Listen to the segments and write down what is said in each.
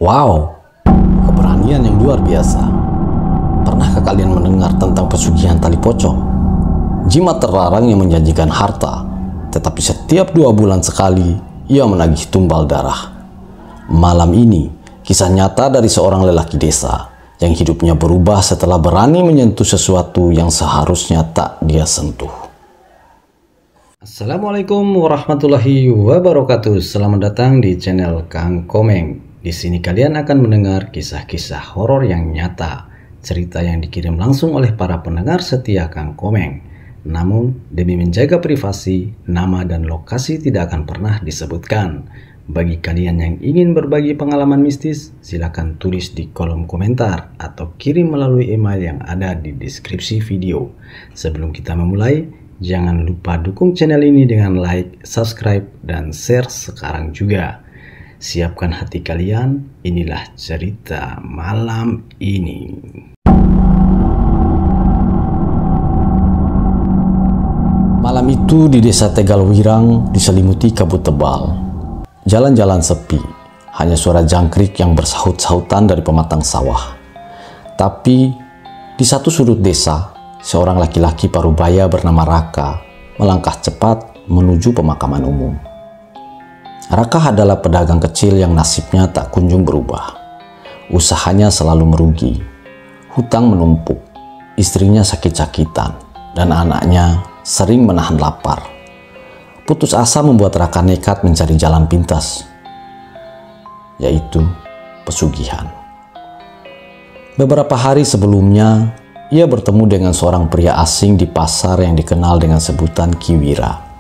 Wow, keberanian yang luar biasa. Pernahkah kalian mendengar tentang pesugihan tali pocong? Jimat terlarang yang menjanjikan harta, tetapi setiap 2 bulan sekali ia menagih tumbal darah. Malam ini, kisah nyata dari seorang lelaki desa yang hidupnya berubah setelah berani menyentuh sesuatu yang seharusnya tak dia sentuh. Assalamualaikum warahmatullahi wabarakatuh. Selamat datang di channel Kang Komeng. Di sini kalian akan mendengar kisah-kisah horor yang nyata, cerita yang dikirim langsung oleh para pendengar setia Kang Komeng. Namun, demi menjaga privasi, nama dan lokasi tidak akan pernah disebutkan. Bagi kalian yang ingin berbagi pengalaman mistis, silakan tulis di kolom komentar atau kirim melalui email yang ada di deskripsi video. Sebelum kita memulai, jangan lupa dukung channel ini dengan like, subscribe, dan share sekarang juga. Siapkan hati kalian, inilah cerita malam ini. Malam itu di desa Tegalwirang diselimuti kabut tebal. Jalan-jalan sepi, hanya suara jangkrik yang bersahut-sahutan dari pematang sawah. Tapi di satu sudut desa, seorang laki-laki parubaya bernama Raka melangkah cepat menuju pemakaman umum. Raka adalah pedagang kecil yang nasibnya tak kunjung berubah. Usahanya selalu merugi, hutang menumpuk, istrinya sakit-sakitan, dan anaknya sering menahan lapar. Putus asa membuat Raka nekat mencari jalan pintas, yaitu pesugihan. Beberapa hari sebelumnya, ia bertemu dengan seorang pria asing di pasar yang dikenal dengan sebutan Kiwira.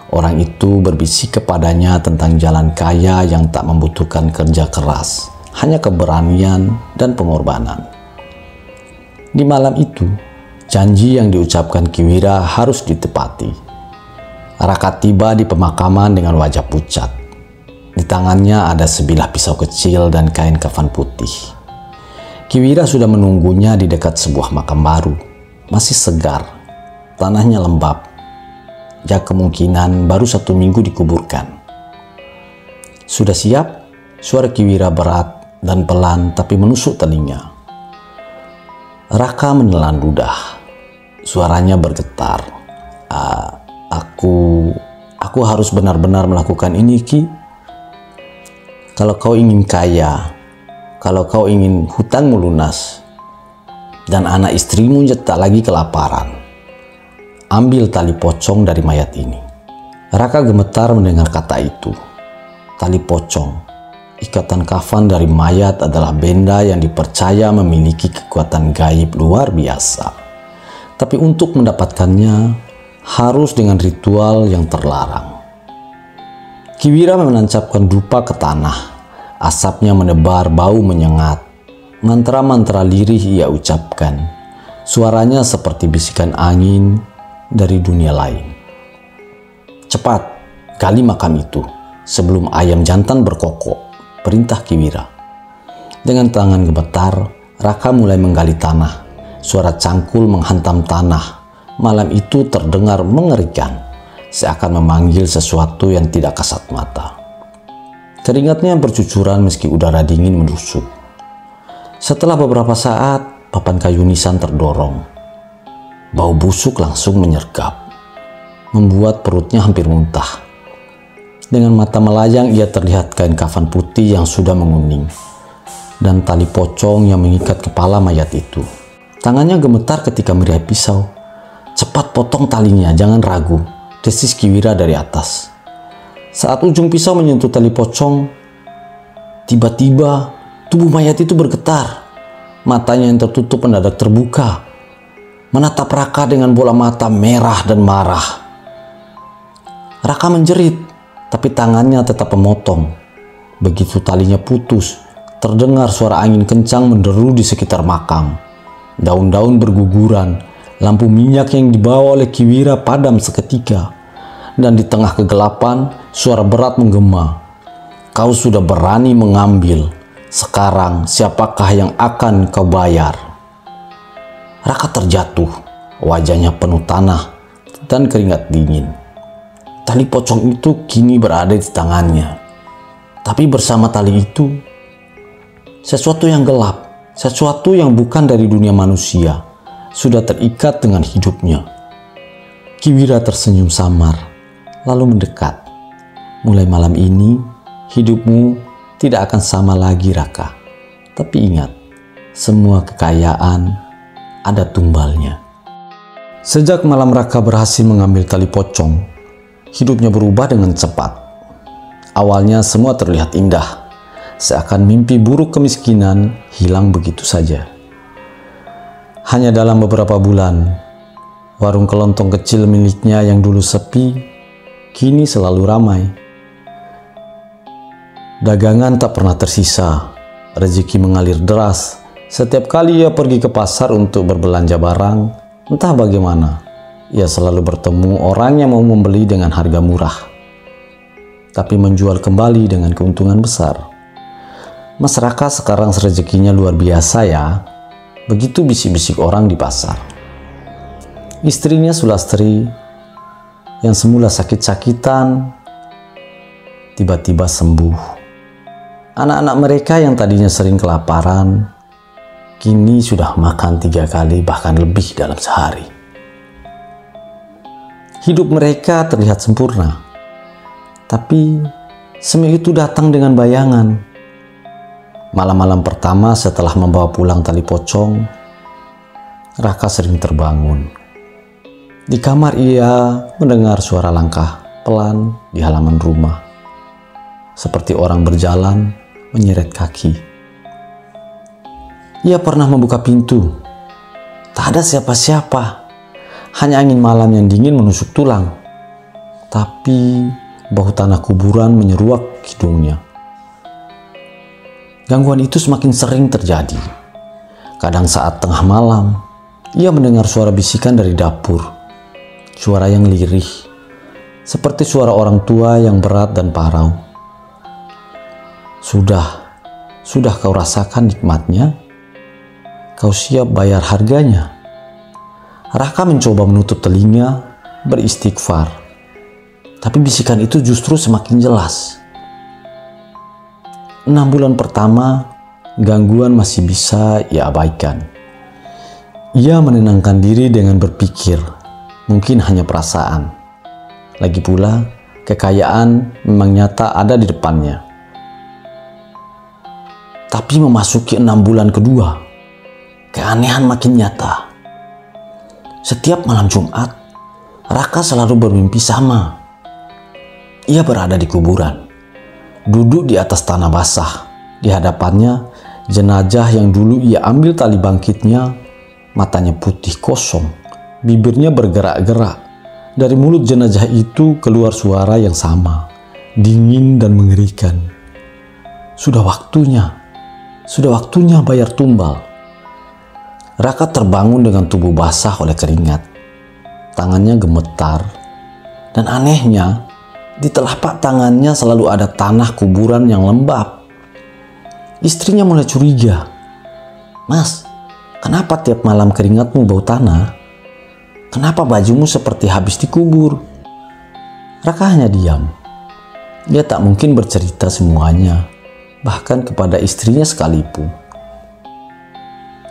Orang itu berbisik kepadanya tentang jalan kaya yang tak membutuhkan kerja keras, hanya keberanian dan pengorbanan. Di malam itu, janji yang diucapkan Kiwira harus ditepati. Raka tiba di pemakaman dengan wajah pucat. Di tangannya ada sebilah pisau kecil dan kain kafan putih. Kiwira sudah menunggunya di dekat sebuah makam baru. Masih segar, tanahnya lembab. Ya kemungkinan baru 1 minggu dikuburkan. Sudah siap? Suara Kiwira berat dan pelan tapi menusuk telinga. Raka menelan ludah. Suaranya bergetar. Aku harus benar-benar melakukan ini, Ki. Kalau kau ingin kaya, kalau kau ingin hutangmu lunas, dan anak istrimu tak lagi kelaparan, ambil tali pocong dari mayat ini. Raka gemetar mendengar kata itu. Tali pocong, ikatan kafan dari mayat adalah benda yang dipercaya memiliki kekuatan gaib luar biasa. Tapi untuk mendapatkannya, harus dengan ritual yang terlarang. Kiwira menancapkan dupa ke tanah. Asapnya menebar, bau menyengat. Mantra-mantra lirih ia ucapkan. Suaranya seperti bisikan angin dari dunia lain. Cepat, gali makam itu sebelum ayam jantan berkokok, perintah Kiwira. Dengan tangan gemetar, Raka mulai menggali tanah. Suara cangkul menghantam tanah. Malam itu terdengar mengerikan, seakan memanggil sesuatu yang tidak kasat mata. Keringatnya bercucuran meski udara dingin menusuk. Setelah beberapa saat, papan kayu nisan terdorong. Bau busuk langsung menyergap, membuat perutnya hampir muntah. Dengan mata melayang ia terlihat kain kafan putih yang sudah menguning, dan tali pocong yang mengikat kepala mayat itu. Tangannya gemetar ketika meriah pisau. Cepat potong talinya, jangan ragu, desis Kiwira dari atas. Saat ujung pisau menyentuh tali pocong, tiba-tiba tubuh mayat itu bergetar. Matanya yang tertutup mendadak terbuka, menatap Raka dengan bola mata merah dan marah. Raka menjerit, tapi tangannya tetap memotong. Begitu talinya putus, terdengar suara angin kencang menderu di sekitar makam. Daun-daun berguguran, lampu minyak yang dibawa oleh Kiwira padam seketika. Dan di tengah kegelapan, suara berat menggema. Kau sudah berani mengambil, sekarang siapakah yang akan kau bayar? Raka terjatuh, wajahnya penuh tanah dan keringat dingin. Tali pocong itu kini berada di tangannya. Tapi bersama tali itu, sesuatu yang gelap, sesuatu yang bukan dari dunia manusia, sudah terikat dengan hidupnya. Ki Wira tersenyum samar, lalu mendekat. Mulai malam ini, hidupmu tidak akan sama lagi, Raka. Tapi ingat, semua kekayaan ada tumbalnya. Sejak malam Raka berhasil mengambil tali pocong, hidupnya berubah dengan cepat. Awalnya semua terlihat indah, seakan mimpi buruk kemiskinan hilang begitu saja. Hanya dalam beberapa bulan, warung kelontong kecil miliknya yang dulu sepi, kini selalu ramai. Dagangan tak pernah tersisa, rezeki mengalir deras. Setiap kali ia pergi ke pasar untuk berbelanja barang, entah bagaimana, ia selalu bertemu orang yang mau membeli dengan harga murah, tapi menjual kembali dengan keuntungan besar. Mas Raka sekarang rezekinya luar biasa ya, begitu bisik-bisik orang di pasar. Istrinya Sulastri yang semula sakit-sakitan tiba-tiba sembuh. Anak-anak mereka yang tadinya sering kelaparan kini sudah makan 3 kali bahkan lebih dalam sehari. Hidup mereka terlihat sempurna, tapi semi itu datang dengan bayangan. Malam-malam pertama setelah membawa pulang tali pocong, Raka sering terbangun. Di kamar ia mendengar suara langkah pelan di halaman rumah, seperti orang berjalan menyeret kaki. Ia pernah membuka pintu, tak ada siapa-siapa, hanya angin malam yang dingin menusuk tulang. Tapi bau tanah kuburan menyeruak hidungnya. Gangguan itu semakin sering terjadi. Kadang saat tengah malam, ia mendengar suara bisikan dari dapur. Suara yang lirih, seperti suara orang tua yang berat dan parau. Sudah kau rasakan nikmatnya? Kau siap bayar harganya? Raka mencoba menutup telinga, beristighfar. Tapi bisikan itu justru semakin jelas. 6 bulan pertama, gangguan masih bisa ia abaikan. Ia menenangkan diri dengan berpikir, mungkin hanya perasaan. Lagi pula, kekayaan memang nyata ada di depannya. Tapi memasuki 6 bulan kedua, keanehan makin nyata. Setiap malam Jumat, Raka selalu bermimpi sama. Ia berada di kuburan, duduk di atas tanah basah. Di hadapannya, jenazah yang dulu ia ambil tali bangkitnya, matanya putih kosong, bibirnya bergerak-gerak. Dari mulut jenazah itu keluar suara yang sama, dingin dan mengerikan. Sudah waktunya bayar tumbal. Raka terbangun dengan tubuh basah oleh keringat. Tangannya gemetar. Dan anehnya, di telapak tangannya selalu ada tanah kuburan yang lembab. Istrinya mulai curiga. Mas, kenapa tiap malam keringatmu bau tanah? Kenapa bajumu seperti habis dikubur? Raka hanya diam. Dia tak mungkin bercerita semuanya, bahkan kepada istrinya sekalipun.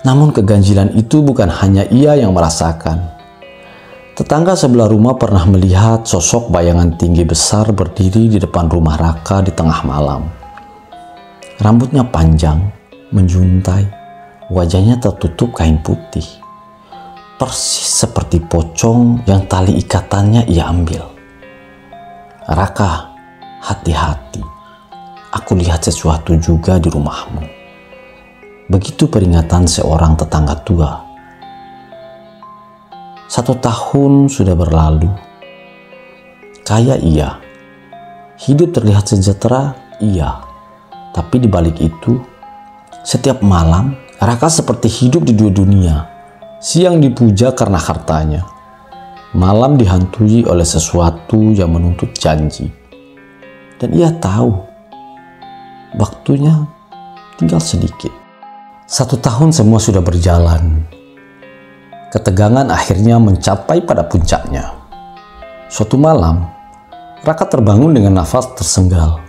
Namun keganjilan itu bukan hanya ia yang merasakan. Tetangga sebelah rumah pernah melihat sosok bayangan tinggi besar berdiri di depan rumah Raka di tengah malam. Rambutnya panjang, menjuntai, wajahnya tertutup kain putih. Persis seperti pocong yang tali ikatannya ia ambil. Raka, hati-hati. Aku lihat sesuatu juga di rumahmu. Begitu peringatan seorang tetangga tua. 1 tahun sudah berlalu. Kaya iya. Hidup terlihat sejahtera iya. Tapi di balik itu, setiap malam Raka seperti hidup di 2 dunia. Siang dipuja karena hartanya. Malam dihantui oleh sesuatu yang menuntut janji. Dan ia tahu waktunya tinggal sedikit. 1 tahun semua sudah berjalan. Ketegangan akhirnya mencapai pada puncaknya. Suatu malam, Raka terbangun dengan nafas tersenggal.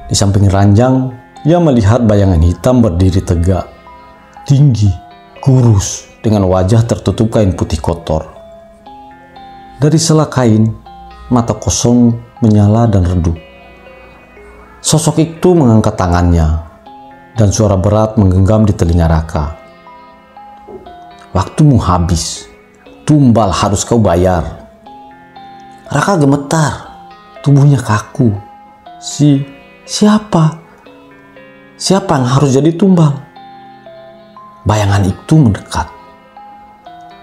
Di samping ranjang, Ia melihat bayangan hitam berdiri tegak, tinggi, kurus, dengan wajah tertutup kain putih kotor. Dari sela kain, mata kosong menyala dan redup. Sosok itu mengangkat tangannya, dan suara berat menggenggam di telinga Raka. "Waktumu habis, tumbal harus kau bayar." Raka gemetar, tubuhnya kaku. Siapa? Siapa yang harus jadi tumbal? Bayangan itu mendekat.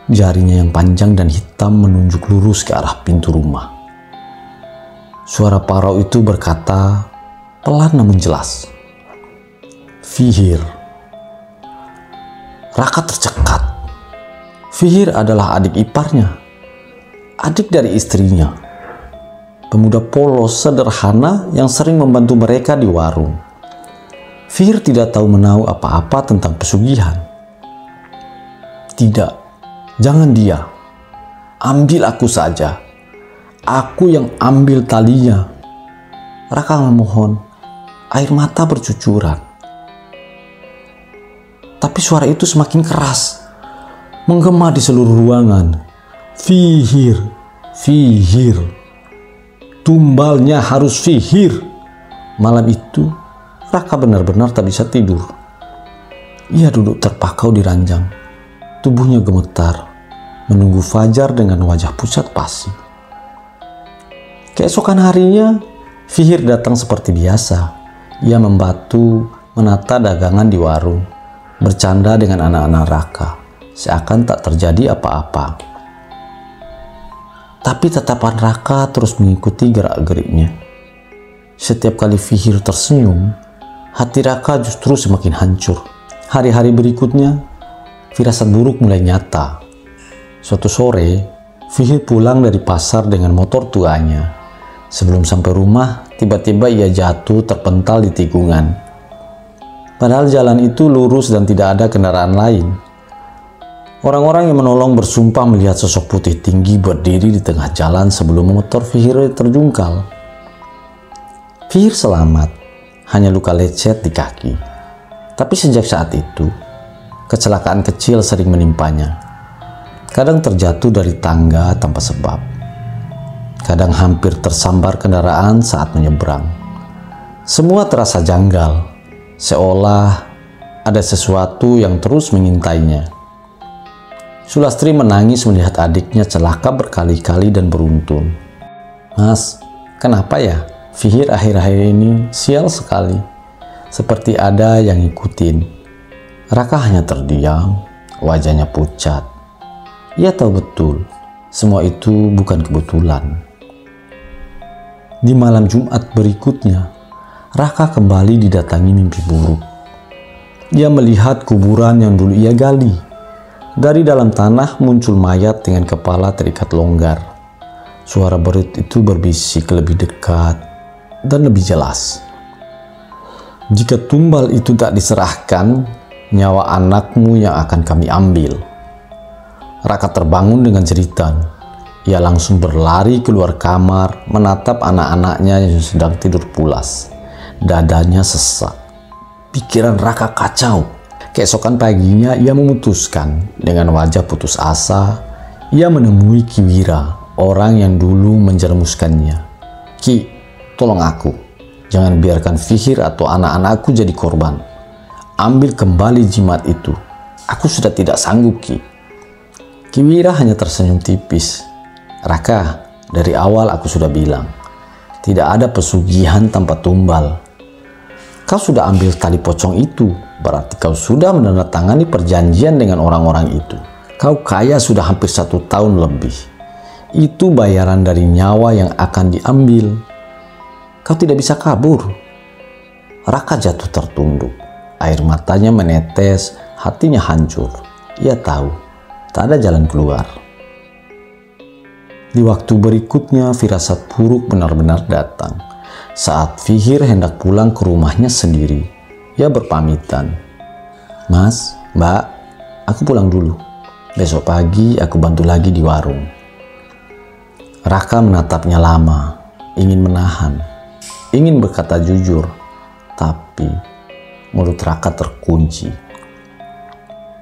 Jarinya yang panjang dan hitam menunjuk lurus ke arah pintu rumah. Suara parau itu berkata, pelan namun jelas, "Fihir." Raka tercekat. Fihir adalah adik iparnya, adik dari istrinya. Pemuda polos sederhana yang sering membantu mereka di warung. Fihir tidak tahu menahu apa-apa tentang pesugihan. "Tidak, jangan dia. Ambil aku saja. Aku yang ambil talinya." Raka memohon, air mata bercucuran. Tapi suara itu semakin keras, menggema di seluruh ruangan. "Fihir, Fihir. Tumbalnya harus Fihir." Malam itu, Raka benar-benar tak bisa tidur. Ia duduk terpakau di ranjang. Tubuhnya gemetar, menunggu fajar dengan wajah pucat pasi. Keesokan harinya, Fihir datang seperti biasa. Ia membantu menata dagangan di warung, bercanda dengan anak-anak Raka, seakan tak terjadi apa-apa. Tapi tatapan Raka terus mengikuti gerak-geriknya. Setiap kali Fihir tersenyum, hati Raka justru semakin hancur. Hari-hari berikutnya, firasat buruk mulai nyata. Suatu sore, Fihir pulang dari pasar dengan motor tuanya. Sebelum sampai rumah, tiba-tiba ia jatuh terpental di tikungan. Padahal jalan itu lurus dan tidak ada kendaraan lain. Orang-orang yang menolong bersumpah melihat sosok putih tinggi berdiri di tengah jalan sebelum motor Fihir terjungkal. Fihir selamat, hanya luka lecet di kaki. Tapi sejak saat itu, kecelakaan kecil sering menimpanya. Kadang terjatuh dari tangga tanpa sebab. Kadang hampir tersambar kendaraan saat menyeberang. Semua terasa janggal, seolah ada sesuatu yang terus mengintainya. Sulastri menangis melihat adiknya celaka berkali-kali dan beruntun. "Mas, kenapa ya? Fihir akhir-akhir ini sial sekali. Seperti ada yang ngikutin." Raka hanya terdiam, wajahnya pucat. Ia tahu betul, semua itu bukan kebetulan. Di malam Jumat berikutnya, Raka kembali didatangi mimpi buruk. Ia melihat kuburan yang dulu ia gali. Dari dalam tanah muncul mayat dengan kepala terikat longgar. Suara berit itu berbisik lebih dekat dan lebih jelas. "Jika tumbal itu tak diserahkan, nyawa anakmu yang akan kami ambil." Raka terbangun dengan jeritan. Ia langsung berlari keluar kamar, menatap anak-anaknya yang sedang tidur pulas. Dadanya sesak. Pikiran Raka kacau. Keesokan paginya ia memutuskan. Dengan wajah putus asa, ia menemui Ki Wira, orang yang dulu menjerumuskannya. "Ki, tolong aku. Jangan biarkan Fihir atau anak-anakku jadi korban. Ambil kembali jimat itu. Aku sudah tidak sanggup, Ki." Ki Wira hanya tersenyum tipis. "Raka, dari awal aku sudah bilang, tidak ada pesugihan tanpa tumbal. Kau sudah ambil tali pocong itu, berarti kau sudah menandatangani perjanjian dengan orang-orang itu. Kau kaya sudah hampir 1 tahun lebih. Itu bayaran dari nyawa yang akan diambil. Kau tidak bisa kabur." Raka jatuh tertunduk. Air matanya menetes, hatinya hancur. Ia tahu, tak ada jalan keluar. Di waktu berikutnya, firasat buruk benar-benar datang. Saat Fihir hendak pulang ke rumahnya sendiri, ia berpamitan. "Mas, Mbak, aku pulang dulu. Besok pagi aku bantu lagi di warung." Raka menatapnya lama, ingin menahan, ingin berkata jujur, tapi mulut Raka terkunci.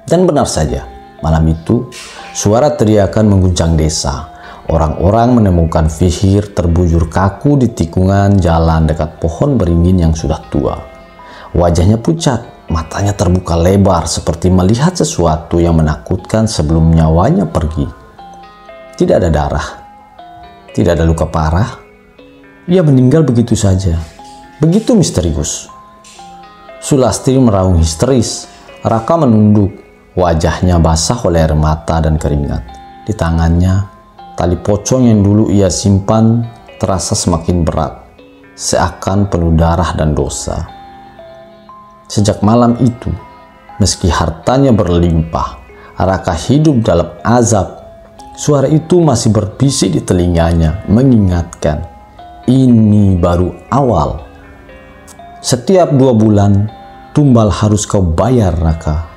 Dan benar saja, malam itu suara teriakan mengguncang desa. Orang-orang menemukan Fihir terbujur kaku di tikungan jalan dekat pohon beringin yang sudah tua. Wajahnya pucat, matanya terbuka lebar seperti melihat sesuatu yang menakutkan sebelum nyawanya pergi. Tidak ada darah, tidak ada luka parah. Ia meninggal begitu saja, begitu misterius. Sulastri meraung histeris. Raka menunduk, wajahnya basah oleh air mata dan keringat. Di tangannya, tali pocong yang dulu ia simpan terasa semakin berat, seakan penuh darah dan dosa. Sejak malam itu, meski hartanya berlimpah, Raka hidup dalam azab. Suara itu masih berbisik di telinganya, mengingatkan, ini baru awal. Setiap 2 bulan, tumbal harus kau bayar, Raka.